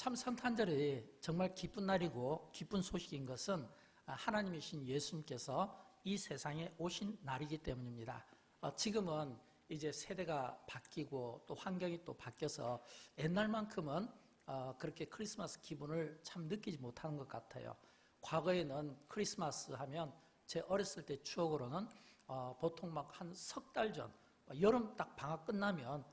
참 성탄절이 정말 기쁜 날이고 기쁜 소식인 것은 하나님이신 예수님께서 이 세상에 오신 날이기 때문입니다. 지금은 이제 세대가 바뀌고 또 환경이 또 바뀌어서 옛날만큼은 그렇게 크리스마스 기분을 참 느끼지 못하는 것 같아요. 과거에는 크리스마스 하면 제 어렸을 때 추억으로는 보통 막 한 석 달 전, 여름 딱 방학 끝나면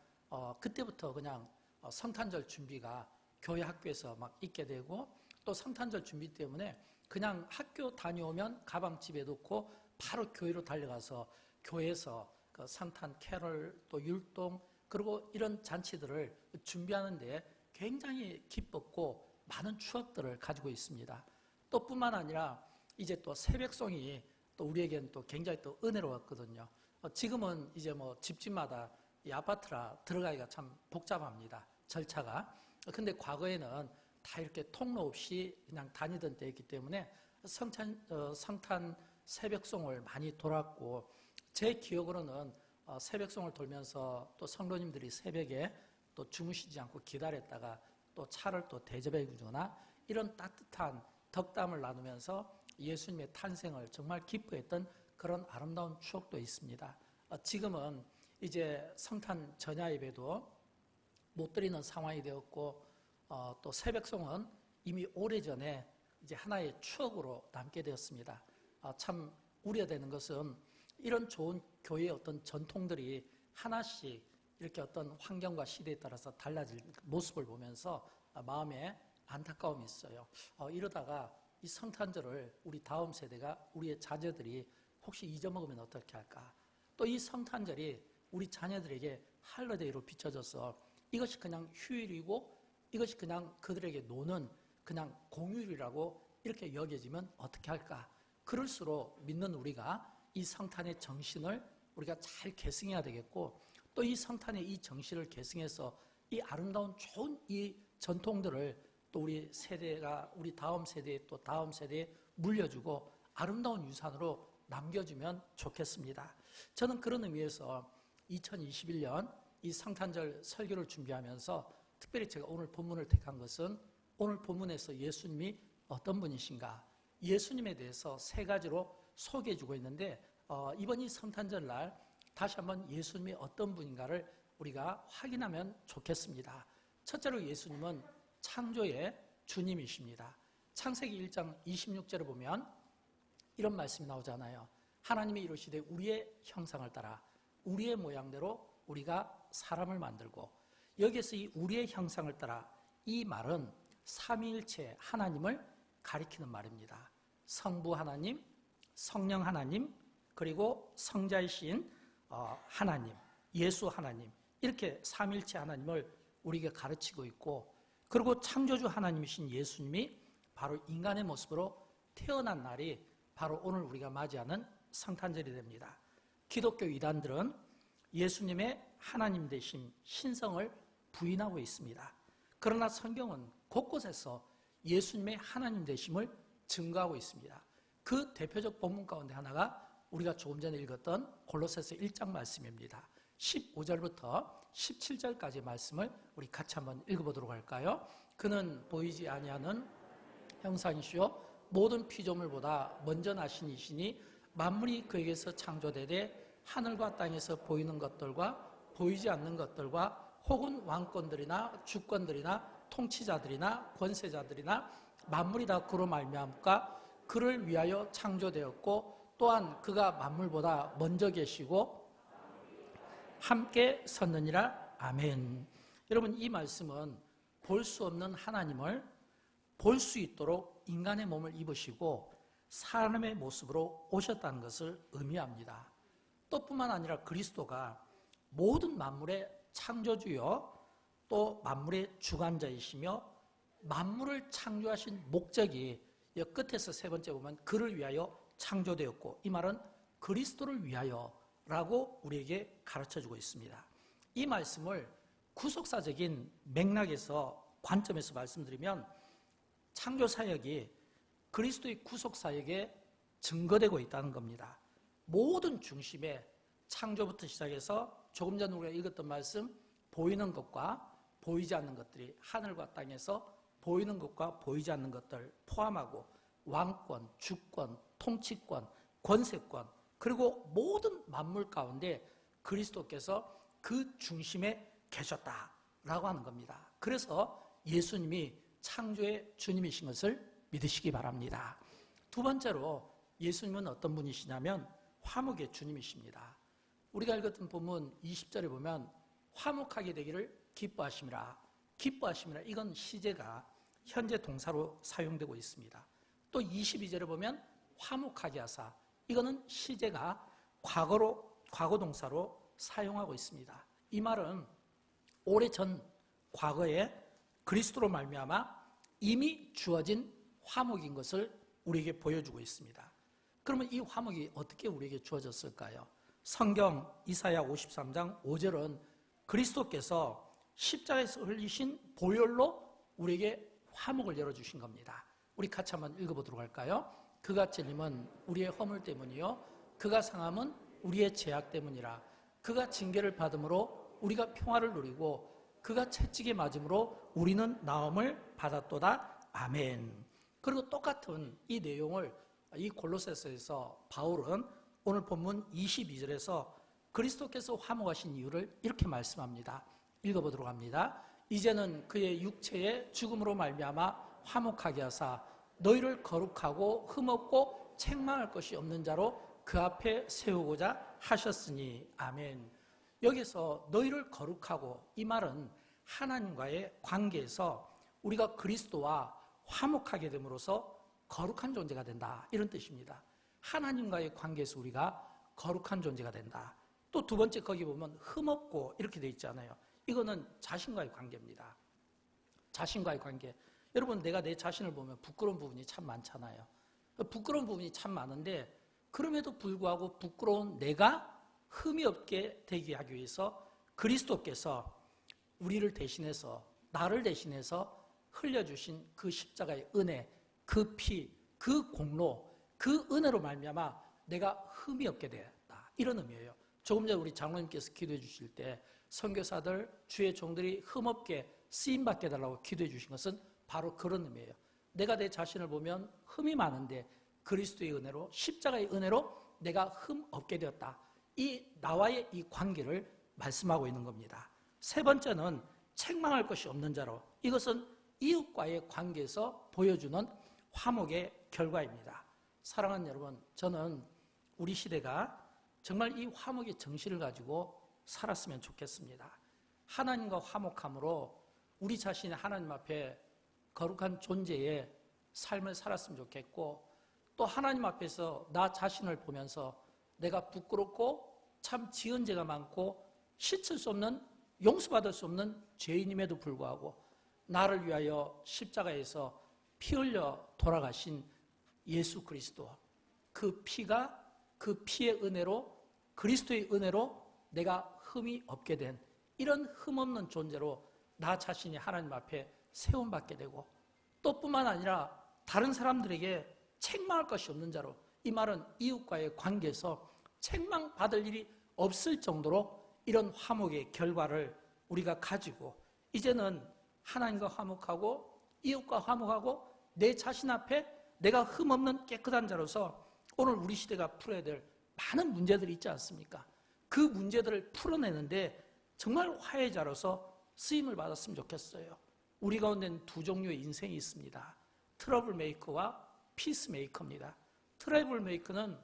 그때부터 그냥 성탄절 준비가 교회 학교에서 막 있게 되고, 또 성탄절 준비 때문에 그냥 학교 다녀오면 가방 집에 놓고 바로 교회로 달려가서 교회에서 그 성탄 캐럴 또 율동 그리고 이런 잔치들을 준비하는데 굉장히 기뻤고 많은 추억들을 가지고 있습니다. 또 뿐만 아니라 이제 또 새벽송이 또 우리에겐 또 굉장히 또 은혜로웠거든요. 지금은 이제 뭐 집집마다 이 아파트라 들어가기가 참 복잡합니다. 절차가. 근데 과거에는 다 이렇게 통로 없이 그냥 다니던 때였기 때문에 성탄 새벽송을 많이 돌았고, 제 기억으로는 새벽송을 돌면서 또 성도님들이 새벽에 또 주무시지 않고 기다렸다가 또 차를 또 대접해 주거나 이런 따뜻한 덕담을 나누면서 예수님의 탄생을 정말 기뻐했던 그런 아름다운 추억도 있습니다. 지금은 이제 성탄 전야 예배도 못 드리는 상황이 되었고, 또 새벽송은 이미 오래전에 이제 하나의 추억으로 남게 되었습니다. 참 우려되는 것은 이런 좋은 교회의 어떤 전통들이 하나씩 이렇게 어떤 환경과 시대에 따라서 달라질 모습을 보면서 마음에 안타까움이 있어요. 이러다가 이 성탄절을 우리 다음 세대가, 우리의 자녀들이 혹시 잊어먹으면 어떻게 할까? 또 이 성탄절이 우리 자녀들에게 할러데이로 비춰져서 이것이 그냥 휴일이고 이것이 그냥 그들에게 노는 그냥 공휴일이라고 이렇게 여겨지면 어떻게 할까? 그럴수록 믿는 우리가 이 성탄의 정신을 우리가 잘 계승해야 되겠고, 또 이 성탄의 이 정신을 계승해서 이 아름다운 좋은 이 전통들을 또 우리 세대가 우리 다음 세대에 또 다음 세대에 물려주고 아름다운 유산으로 남겨주면 좋겠습니다. 저는 그런 의미에서 2021년 이 성탄절 설교를 준비하면서 특별히 제가 오늘 본문을 택한 것은 오늘 본문에서 예수님이 어떤 분이신가, 예수님에 대해서 세 가지로 소개해주고 있는데, 이번 이 성탄절 날 다시 한번 예수님이 어떤 분인가를 우리가 확인하면 좋겠습니다. 첫째로 예수님은 창조의 주님이십니다. 창세기 1장 26절을 보면 이런 말씀이 나오잖아요. 하나님이 이르시되 우리의 형상을 따라 우리의 모양대로 우리가 사람을 만들고, 여기에서 이 우리의 형상을 따라 이 말은 삼위일체 하나님을 가리키는 말입니다. 성부 하나님, 성령 하나님, 그리고 성자이신 하나님, 예수 하나님, 이렇게 삼위일체 하나님을 우리에게 가르치고 있고, 그리고 창조주 하나님이신 예수님이 바로 인간의 모습으로 태어난 날이 바로 오늘 우리가 맞이하는 성탄절이 됩니다. 기독교 이단들은 예수님의 하나님 되신 신성을 부인하고 있습니다. 그러나 성경은 곳곳에서 예수님의 하나님 되심을 증거하고 있습니다. 그 대표적 본문 가운데 하나가 우리가 조금 전에 읽었던 골로새서 1장 말씀입니다. 15절부터 17절까지 말씀을 우리 같이 한번 읽어보도록 할까요? 그는 보이지 아니하는 형상이시요 모든 피조물보다 먼저 나신 이시니 만물이 그에게서 창조되되 하늘과 땅에서 보이는 것들과 보이지 않는 것들과 혹은 왕권들이나 주권들이나 통치자들이나 권세자들이나 만물이 다 그로 말미암까 그를 위하여 창조되었고, 또한 그가 만물보다 먼저 계시고 함께 섰느니라. 아멘. 여러분, 이 말씀은 볼 수 없는 하나님을 볼 수 있도록 인간의 몸을 입으시고 사람의 모습으로 오셨다는 것을 의미합니다. 또 뿐만 아니라 그리스도가 모든 만물의 창조주요 또 만물의 주관자이시며 만물을 창조하신 목적이 이 끝에서 세 번째 보면 그를 위하여 창조되었고, 이 말은 그리스도를 위하여라고 우리에게 가르쳐주고 있습니다. 이 말씀을 구속사적인 맥락에서 관점에서 말씀드리면 창조사역이 그리스도의 구속사역에 증거되고 있다는 겁니다. 모든 중심에 창조부터 시작해서 조금 전 우리가 읽었던 말씀, 보이는 것과 보이지 않는 것들이 하늘과 땅에서 보이는 것과 보이지 않는 것들 포함하고 왕권, 주권, 통치권, 권세권, 그리고 모든 만물 가운데 그리스도께서 그 중심에 계셨다라고 하는 겁니다. 그래서 예수님이 창조의 주님이신 것을 믿으시기 바랍니다. 두 번째로 예수님은 어떤 분이시냐면 화목의 주님이십니다. 우리가 읽었던 본문 20절에 보면 화목하게 되기를 기뻐하심이라. 기뻐하심이라, 이건 시제가 현재 동사로 사용되고 있습니다. 또 22절에 보면 화목하게 하사, 이거는 시제가 과거 동사로 사용하고 있습니다. 이 말은 오래전 과거에 그리스도로 말미암아 이미 주어진 화목인 것을 우리에게 보여주고 있습니다. 그러면 이 화목이 어떻게 우리에게 주어졌을까요? 성경 이사야 53장 5절은 그리스도께서 십자가에서 흘리신 보혈로 우리에게 화목을 열어주신 겁니다. 우리 같이 한번 읽어보도록 할까요? 그가 찔림은 우리의 허물 때문이요 그가 상함은 우리의 죄악 때문이라. 그가 징계를 받음으로 우리가 평화를 누리고 그가 채찍에 맞음으로 우리는 나음을 받았도다. 아멘. 그리고 똑같은 이 내용을 이 골로새서에서 바울은 오늘 본문 22절에서 그리스도께서 화목하신 이유를 이렇게 말씀합니다. 읽어보도록 합니다. 이제는 그의 육체의 죽음으로 말미암아 화목하게 하사 너희를 거룩하고 흠없고 책망할 것이 없는 자로 그 앞에 세우고자 하셨으니. 아멘. 여기서 너희를 거룩하고, 이 말은 하나님과의 관계에서 우리가 그리스도와 화목하게 됨으로써 거룩한 존재가 된다, 이런 뜻입니다. 하나님과의 관계에서 우리가 거룩한 존재가 된다. 또 두 번째 거기 보면 흠없고 이렇게 돼 있잖아요. 이거는 자신과의 관계입니다. 자신과의 관계. 여러분, 내가 내 자신을 보면 부끄러운 부분이 참 많잖아요. 부끄러운 부분이 참 많은데 그럼에도 불구하고 부끄러운 내가 흠이 없게 되게 하기 위해서 그리스도께서 우리를 대신해서, 나를 대신해서 흘려주신 그 십자가의 은혜, 그 피, 그 공로, 그 은혜로 말미암아 내가 흠이 없게 되었다, 이런 의미예요. 조금 전에 우리 장로님께서 기도해 주실 때 선교사들, 주의 종들이 흠없게 쓰임받게 해달라고 기도해 주신 것은 바로 그런 의미예요. 내가 내 자신을 보면 흠이 많은데 그리스도의 은혜로, 십자가의 은혜로 내가 흠 없게 되었다, 이 나와의 이 관계를 말씀하고 있는 겁니다. 세 번째는 책망할 것이 없는 자로, 이것은 이웃과의 관계에서 보여주는 화목의 결과입니다. 사랑하는 여러분, 저는 우리 시대가 정말 이 화목의 정신을 가지고 살았으면 좋겠습니다. 하나님과 화목함으로 우리 자신이 하나님 앞에 거룩한 존재의 삶을 살았으면 좋겠고, 또 하나님 앞에서 나 자신을 보면서 내가 부끄럽고 참 지은 죄가 많고 씻을 수 없는, 용서받을 수 없는 죄인임에도 불구하고 나를 위하여 십자가에서 피 흘려 돌아가신 예수 그리스도, 그 피가, 그 피의 은혜로, 그리스도의 은혜로 내가 흠이 없게 된 이런 흠없는 존재로 나 자신이 하나님 앞에 세움받게 되고, 또 뿐만 아니라 다른 사람들에게 책망할 것이 없는 자로, 이 말은 이웃과의 관계에서 책망받을 일이 없을 정도로 이런 화목의 결과를 우리가 가지고 이제는 하나님과 화목하고 이웃과 화목하고 내 자신 앞에 내가 흠없는 깨끗한 자로서 오늘 우리 시대가 풀어야 될 많은 문제들이 있지 않습니까? 그 문제들을 풀어내는데 정말 화해자로서 쓰임을 받았으면 좋겠어요. 우리 가운데는 두 종류의 인생이 있습니다. 트러블 메이커와 피스 메이커입니다. 트러블 메이커는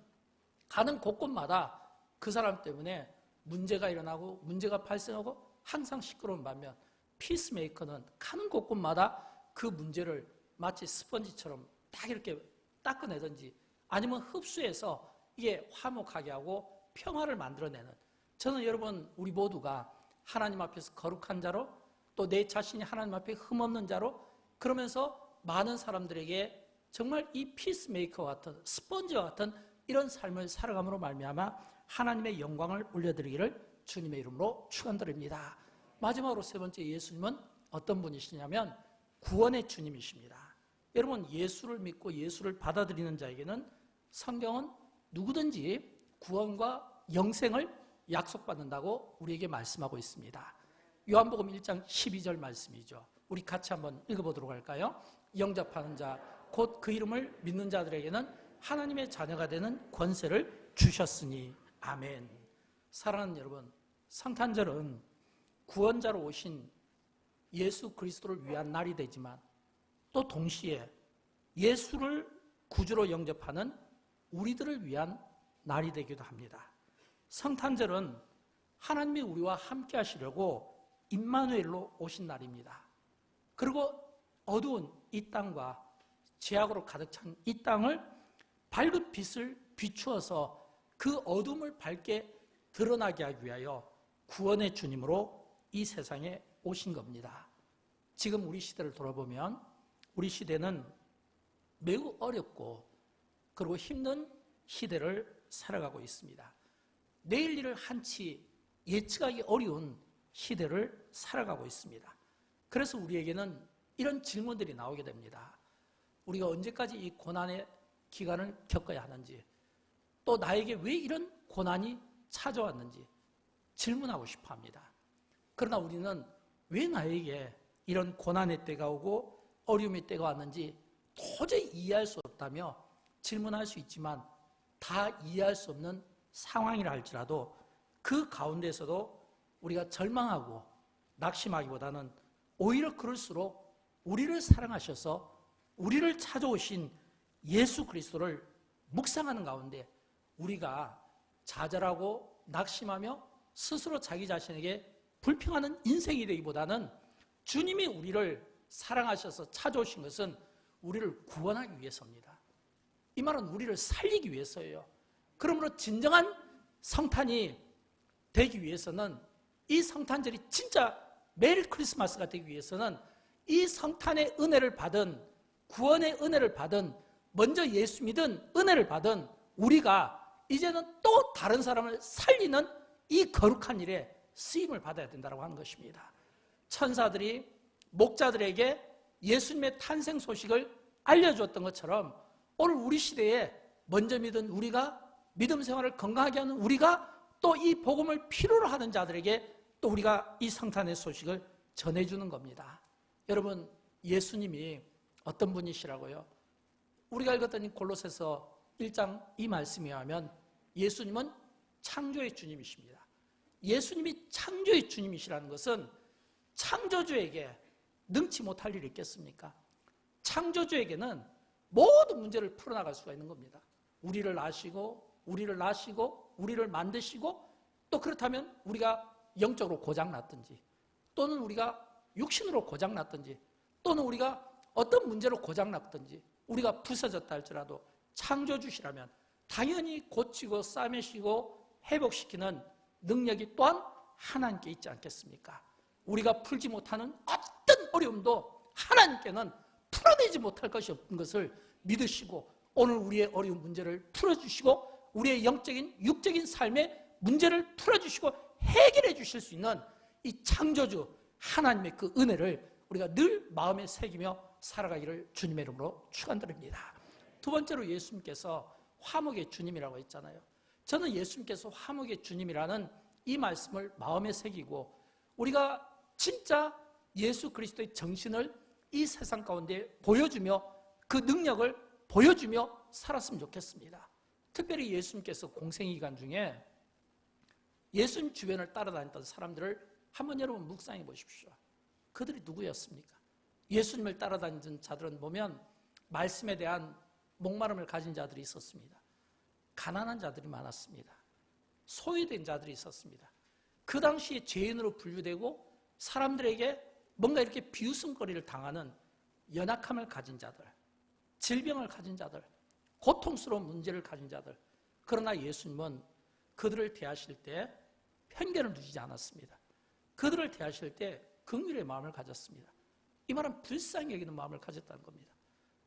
가는 곳곳마다 그 사람 때문에 문제가 일어나고 문제가 발생하고 항상 시끄러운 반면, 피스 메이커는 가는 곳곳마다 그 문제를 마치 스펀지처럼 딱 이렇게 닦아내든지 아니면 흡수해서 이게 화목하게 하고 평화를 만들어내는, 저는 여러분 우리 모두가 하나님 앞에서 거룩한 자로, 또 내 자신이 하나님 앞에 흠없는 자로, 그러면서 많은 사람들에게 정말 이 피스메이커와 같은, 스펀지와 같은 이런 삶을 살아감으로 말미암아 하나님의 영광을 올려드리기를 주님의 이름으로 축원드립니다. 마지막으로 세 번째, 예수님은 어떤 분이시냐면 구원의 주님이십니다. 여러분, 예수를 믿고 예수를 받아들이는 자에게는 성경은 누구든지 구원과 영생을 약속받는다고 우리에게 말씀하고 있습니다. 요한복음 1장 12절 말씀이죠. 우리 같이 한번 읽어보도록 할까요? 영접하는 자, 곧 그 이름을 믿는 자들에게는 하나님의 자녀가 되는 권세를 주셨으니 아멘. 사랑하는 여러분, 성탄절은 구원자로 오신 예수 그리스도를 위한 날이 되지만 또 동시에 예수를 구주로 영접하는 우리들을 위한 날이 되기도 합니다. 성탄절은 하나님이 우리와 함께 하시려고 임마누엘로 오신 날입니다. 그리고 어두운 이 땅과 죄악으로 가득 찬 이 땅을 밝은 빛을 비추어서 그 어둠을 밝게 드러나게 하기 위하여 구원의 주님으로 이 세상에 오신 겁니다. 지금 우리 시대를 돌아보면 우리 시대는 매우 어렵고 그리고 힘든 시대를 살아가고 있습니다. 내일 일을 한치 예측하기 어려운 시대를 살아가고 있습니다. 그래서 우리에게는 이런 질문들이 나오게 됩니다. 우리가 언제까지 이 고난의 기간을 겪어야 하는지, 또 나에게 왜 이런 고난이 찾아왔는지 질문하고 싶어 합니다. 그러나 우리는 왜 나에게 이런 고난의 때가 오고 어려움의 때가 왔는지 도저히 이해할 수 없다며 질문할 수 있지만 다 이해할 수 없는 상황이라 할지라도 그 가운데서도 우리가 절망하고 낙심하기보다는 오히려 그럴수록 우리를 사랑하셔서 우리를 찾아오신 예수 그리스도를 묵상하는 가운데 우리가 좌절하고 낙심하며 스스로 자기 자신에게 불평하는 인생이 되기보다는 주님이 우리를 사랑하셔서 찾아오신 것은 우리를 구원하기 위해서입니다. 이 말은 우리를 살리기 위해서예요. 그러므로 진정한 성탄이 되기 위해서는, 이 성탄절이 진짜 메리 크리스마스가 되기 위해서는 이 성탄의 은혜를 받은, 구원의 은혜를 받은, 먼저 예수 믿은 은혜를 받은 우리가 이제는 또 다른 사람을 살리는 이 거룩한 일에 쓰임을 받아야 된다고 하는 것입니다. 천사들이 목자들에게 예수님의 탄생 소식을 알려주었던 것처럼 오늘 우리 시대에 먼저 믿은 우리가, 믿음 생활을 건강하게 하는 우리가 또 이 복음을 필요로 하는 자들에게 또 우리가 이 성탄의 소식을 전해주는 겁니다. 여러분, 예수님이 어떤 분이시라고요? 우리가 읽었던 골로새서 1장 이 말씀에 하면 예수님은 창조의 주님이십니다. 예수님이 창조의 주님이시라는 것은 창조주에게 능치 못할 일이 있겠습니까? 창조주에게는 모든 문제를 풀어나갈 수가 있는 겁니다. 우리를 아시고, 우리를 낳으시고, 우리를 만드시고, 또 그렇다면 우리가 영적으로 고장났든지, 또는 우리가 육신으로 고장났든지, 또는 우리가 어떤 문제로 고장났든지, 우리가 부서졌다 할지라도 창조주시라면 당연히 고치고 싸매시고 회복시키는 능력이 또한 하나님께 있지 않겠습니까? 우리가 풀지 못하는 어떤 어려움도 하나님께는 풀어내지 못할 것이 없는 것을 믿으시고 오늘 우리의 어려운 문제를 풀어주시고 우리의 영적인 육적인 삶의 문제를 풀어주시고 해결해 주실 수 있는 이 창조주 하나님의 그 은혜를 우리가 늘 마음에 새기며 살아가기를 주님의 이름으로 축원드립니다. 두 번째로 예수님께서 화목의 주님이라고 했잖아요. 저는 예수님께서 화목의 주님이라는 이 말씀을 마음에 새기고 우리가 진짜 예수 그리스도의 정신을 이 세상 가운데 보여주며 그 능력을 보여주며 살았으면 좋겠습니다. 특별히 예수님께서 공생의 기간 중에 예수님 주변을 따라다녔던 사람들을 한번 여러분 묵상해 보십시오. 그들이 누구였습니까? 예수님을 따라다니던 자들은 보면 말씀에 대한 목마름을 가진 자들이 있었습니다. 가난한 자들이 많았습니다. 소외된 자들이 있었습니다. 그 당시에 죄인으로 분류되고 사람들에게 뭔가 이렇게 비웃음거리를 당하는 연약함을 가진 자들, 질병을 가진 자들, 고통스러운 문제를 가진 자들. 그러나 예수님은 그들을 대하실 때 편견을 두지 않았습니다. 그들을 대하실 때 긍휼의 마음을 가졌습니다. 이 말은 불쌍히 여기는 마음을 가졌다는 겁니다.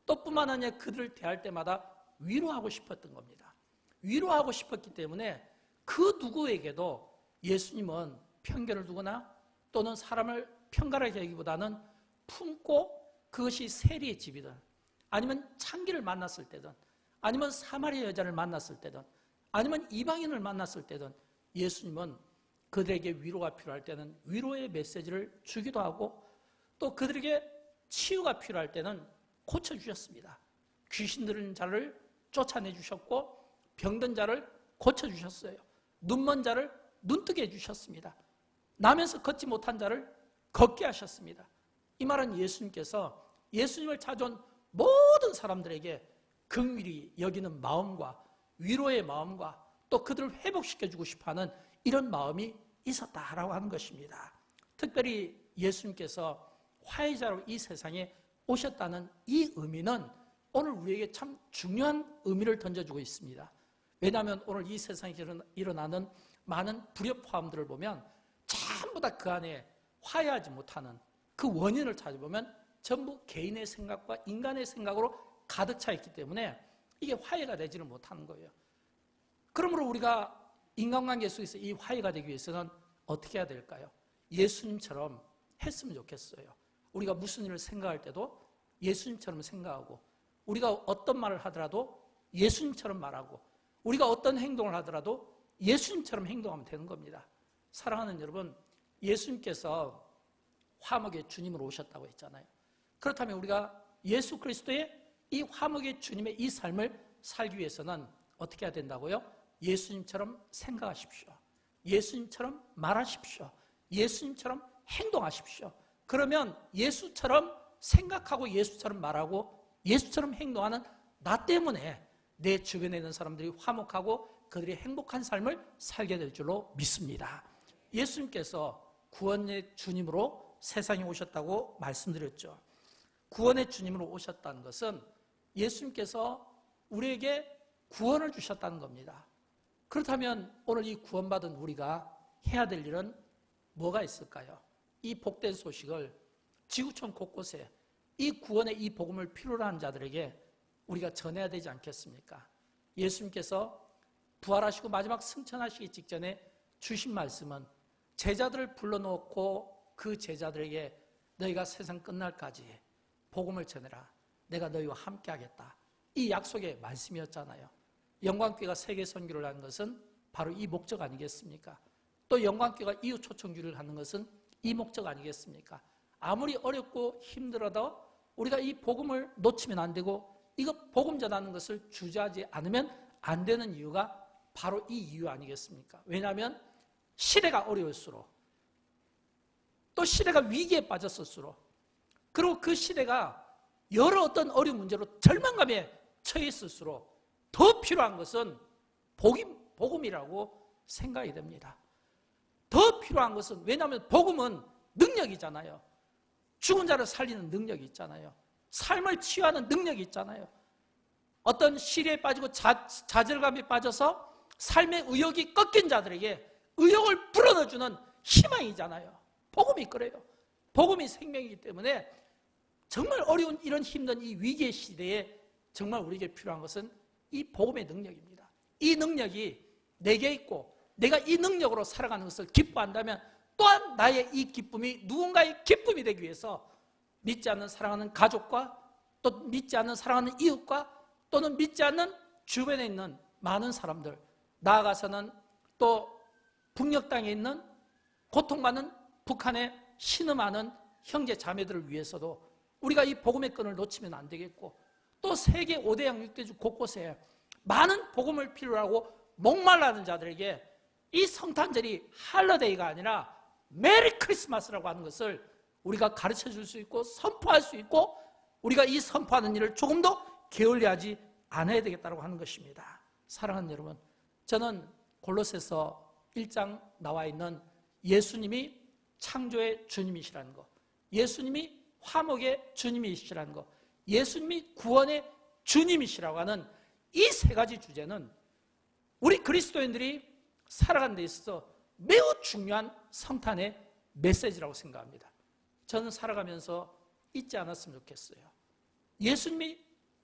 또 뿐만 아니라 그들을 대할 때마다 위로하고 싶었던 겁니다. 위로하고 싶었기 때문에 그 누구에게도 예수님은 편견을 두거나 또는 사람을 편가르게 하기보다는 품고 그것이 세리의 집이든 아니면 창기를 만났을 때든 아니면 사마리아 여자를 만났을 때든 아니면 이방인을 만났을 때든 예수님은 그들에게 위로가 필요할 때는 위로의 메시지를 주기도 하고 또 그들에게 치유가 필요할 때는 고쳐주셨습니다. 귀신 들린 자를 쫓아내주셨고 병든 자를 고쳐주셨어요. 눈먼 자를 눈뜨게 해주셨습니다. 나면서 걷지 못한 자를 걷게 하셨습니다. 이 말은 예수님께서 예수님을 찾아온 모든 사람들에게 긍휼히 여기는 마음과 위로의 마음과 또 그들을 회복시켜주고 싶어하는 이런 마음이 있었다라고 하는 것입니다. 특별히 예수님께서 화해자로 이 세상에 오셨다는 이 의미는 오늘 우리에게 참 중요한 의미를 던져주고 있습니다. 왜냐하면 오늘 이 세상에 일어나는 많은 불협화음들을 보면 전부 다 그 안에 화해하지 못하는 그 원인을 찾아보면 전부 개인의 생각과 인간의 생각으로 가득 차 있기 때문에 이게 화해가 되지를 못하는 거예요. 그러므로 우리가 인간관계 속에서 이 화해가 되기 위해서는 어떻게 해야 될까요? 예수님처럼 했으면 좋겠어요. 우리가 무슨 일을 생각할 때도 예수님처럼 생각하고, 우리가 어떤 말을 하더라도 예수님처럼 말하고, 우리가 어떤 행동을 하더라도 예수님처럼 행동하면 되는 겁니다. 사랑하는 여러분, 예수님께서 화목의 주님으로 오셨다고 했잖아요. 그렇다면 우리가 예수 그리스도의 이 화목의 주님의 이 삶을 살기 위해서는 어떻게 해야 된다고요? 예수님처럼 생각하십시오. 예수님처럼 말하십시오. 예수님처럼 행동하십시오. 그러면 예수처럼 생각하고 예수처럼 말하고 예수처럼 행동하는 나 때문에 내 주변에 있는 사람들이 화목하고 그들이 행복한 삶을 살게 될 줄로 믿습니다. 예수님께서 구원의 주님으로 세상에 오셨다고 말씀드렸죠. 구원의 주님으로 오셨다는 것은 예수님께서 우리에게 구원을 주셨다는 겁니다. 그렇다면 오늘 이 구원받은 우리가 해야 될 일은 뭐가 있을까요? 이 복된 소식을 지구촌 곳곳에 이 구원의 이 복음을 필요로 하는 자들에게 우리가 전해야 되지 않겠습니까? 예수님께서 부활하시고 마지막 승천하시기 직전에 주신 말씀은 제자들을 불러놓고 그 제자들에게 너희가 세상 끝날까지 복음을 전해라. 내가 너희와 함께 하겠다. 이 약속의 말씀이었잖아요. 영광교회가 세계 선교를 하는 것은 바로 이 목적 아니겠습니까? 또 영광교회가 이웃 초청교회를 하는 것은 이 목적 아니겠습니까? 아무리 어렵고 힘들어도 우리가 이 복음을 놓치면 안 되고 이거 복음 전하는 것을 주저하지 않으면 안 되는 이유가 바로 이 이유 아니겠습니까? 왜냐하면 시대가 어려울수록 또 시대가 위기에 빠졌을수록 그리고 그 시대가 여러 어떤 어려운 문제로 절망감에 처해 있을수록 더 필요한 것은 복음이라고 생각이 됩니다. 더 필요한 것은, 왜냐하면 복음은 능력이잖아요. 죽은 자를 살리는 능력이 있잖아요. 삶을 치유하는 능력이 있잖아요. 어떤 시리에 빠지고 좌절감에 빠져서 삶의 의욕이 꺾인 자들에게 의욕을 불어넣어주는 희망이잖아요. 복음이 그래요. 복음이 생명이기 때문에 정말 어려운 이런 힘든 이 위기의 시대에 정말 우리에게 필요한 것은 이 복음의 능력입니다. 이 능력이 내게 있고 내가 이 능력으로 살아가는 것을 기뻐한다면 또한 나의 이 기쁨이 누군가의 기쁨이 되기 위해서 믿지 않는 사랑하는 가족과 또 믿지 않는 사랑하는 이웃과 또는 믿지 않는 주변에 있는 많은 사람들, 나아가서는 또 북녘 땅에 있는 고통받는 북한에 신음하는 형제 자매들을 위해서도 우리가 이 복음의 끈을 놓치면 안 되겠고, 또 세계 5대양 6대주 곳곳에 많은 복음을 필요로 하고 목말라는 자들에게 이 성탄절이 할러데이가 아니라 메리 크리스마스라고 하는 것을 우리가 가르쳐 줄 수 있고 선포할 수 있고, 우리가 이 선포하는 일을 조금 더 게을리하지 않아야 되겠다고 하는 것입니다. 사랑하는 여러분, 저는 골로새서 1장 나와 있는 예수님이 창조의 주님이시라는 것, 예수님이 화목의 주님이시라는 것, 예수님이 구원의 주님이시라고 하는 이 세 가지 주제는 우리 그리스도인들이 살아가는 데 있어서 매우 중요한 성탄의 메시지라고 생각합니다. 저는 살아가면서 잊지 않았으면 좋겠어요. 예수님이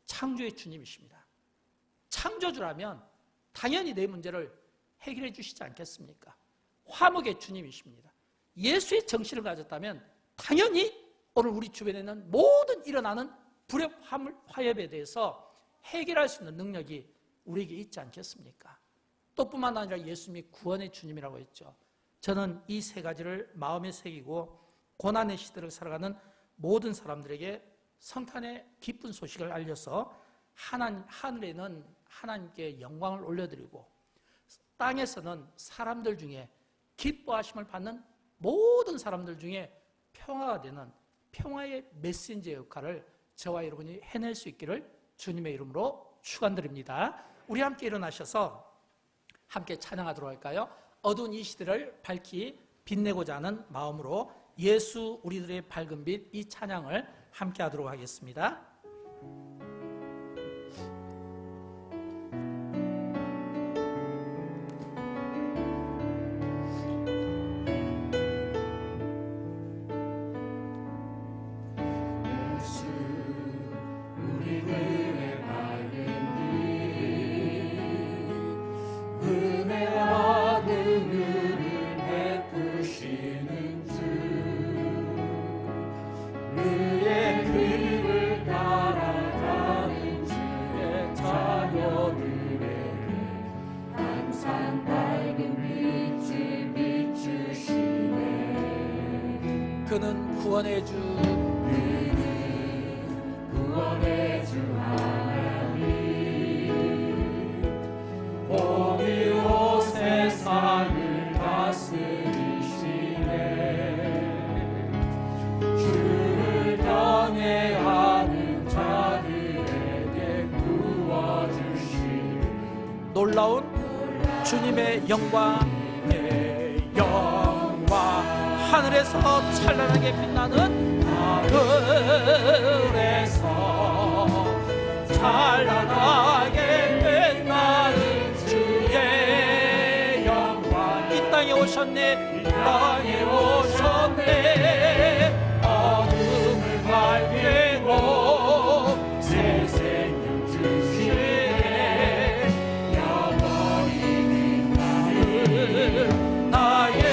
창조의 주님이십니다. 창조주라면 당연히 내 문제를 해결해 주시지 않겠습니까? 화목의 주님이십니다. 예수의 정신을 가졌다면 당연히 오늘 우리 주변에 있는 모든 일어나는 불협 화협에 대해서 해결할 수 있는 능력이 우리에게 있지 않겠습니까? 또 뿐만 아니라 예수님이 구원의 주님이라고 했죠. 저는 이 세 가지를 마음에 새기고 고난의 시대를 살아가는 모든 사람들에게 성탄의 기쁜 소식을 알려서 하늘에는 하나님께 영광을 올려드리고 땅에서는 사람들 중에 기뻐하심을 받는 모든 사람들 중에 평화가 되는 평화의 메신저 역할을 저와 여러분이 해낼 수 있기를 주님의 이름으로 축원드립니다. 우리 함께 일어나셔서 함께 찬양하도록 할까요? 어두운 이 시대를 밝히 빛내고자 하는 마음으로 예수 우리들의 밝은 빛 이 찬양을 함께 하도록 하겠습니다. 그는 구원의 주 하나님 공의로 세상을 다스리시네 주를 경외하는 자들에게 구워주시는 놀라운 주님의 영광의 영광 하늘에서 찬란하게 빛나는 하늘에서 찬란하게 빛나는 주의 영광 이 땅에 오셨네 이 땅에 오셨네 어둠을 밝히고 새 생명 주시네 영원히 빛나는 나의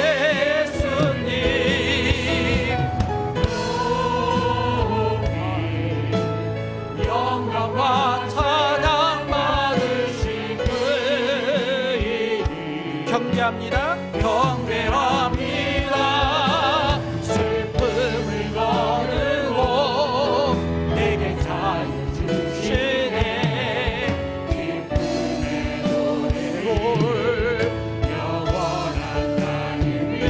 경배합니다. 슬픔을 거두고 내게 자유 주시네 기쁨의 노래를 영원한 하나님의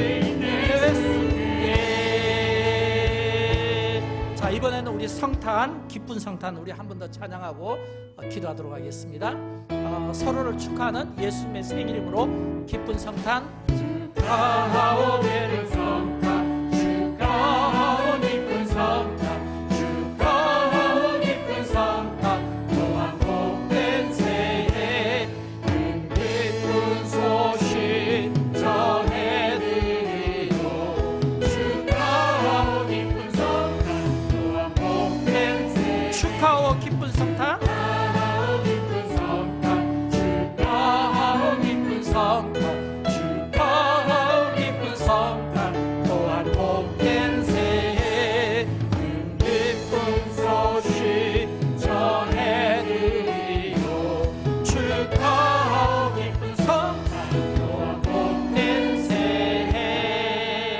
예수께 자 이번에는 우리 성탄 기쁜 성탄 우리 한 번 더 찬양하고 기도하도록 하겠습니다. 서로를 축하하는 예수님의 생일이므로 기쁜 성탄 축하하오메를